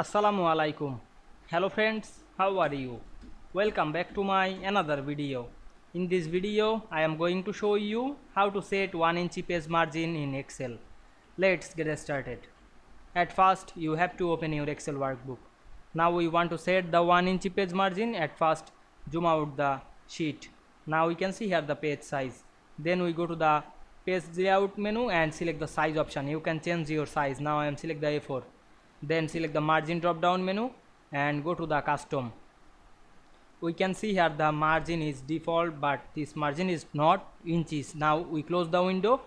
Assalamu Walaikum. Hello friends, how are you? Welcome back to my another video. In this video, I am going to show you how to set 1 inch page margin in Excel. Let's get started. At first, you have to open your Excel workbook. Now we want to set the 1 inch page margin. At first, zoom out the sheet. Now we can see here the page size. Then we go to the page layout menu and select the size option. You can change your size. Now I am select the A4. Then select the margin drop down menu and go to the custom. We can see here the margin is default, but this margin is not inches. Now we close the window,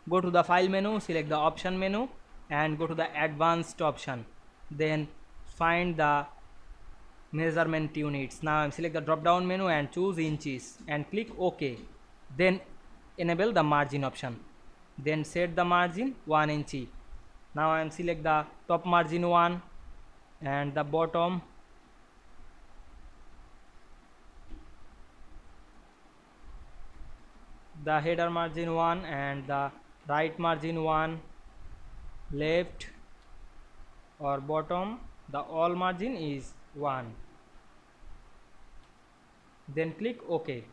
go to the file menu, select the option menu and go to the advanced option. Then find the measurement units. Now I'm select the drop down menu and choose inches and click OK. Then enable the margin option. Then set the margin 1 inch. Now I am select the top margin 1 and the bottom, the header margin 1 and the right margin 1, left or bottom the all margin is 1. Then click OK.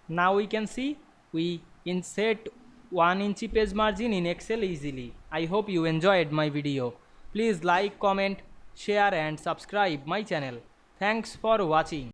Now we can see we insert 1 inch page margin in Excel easily. I hope you enjoyed my video. Please like, comment, share and subscribe my channel. Thanks for watching.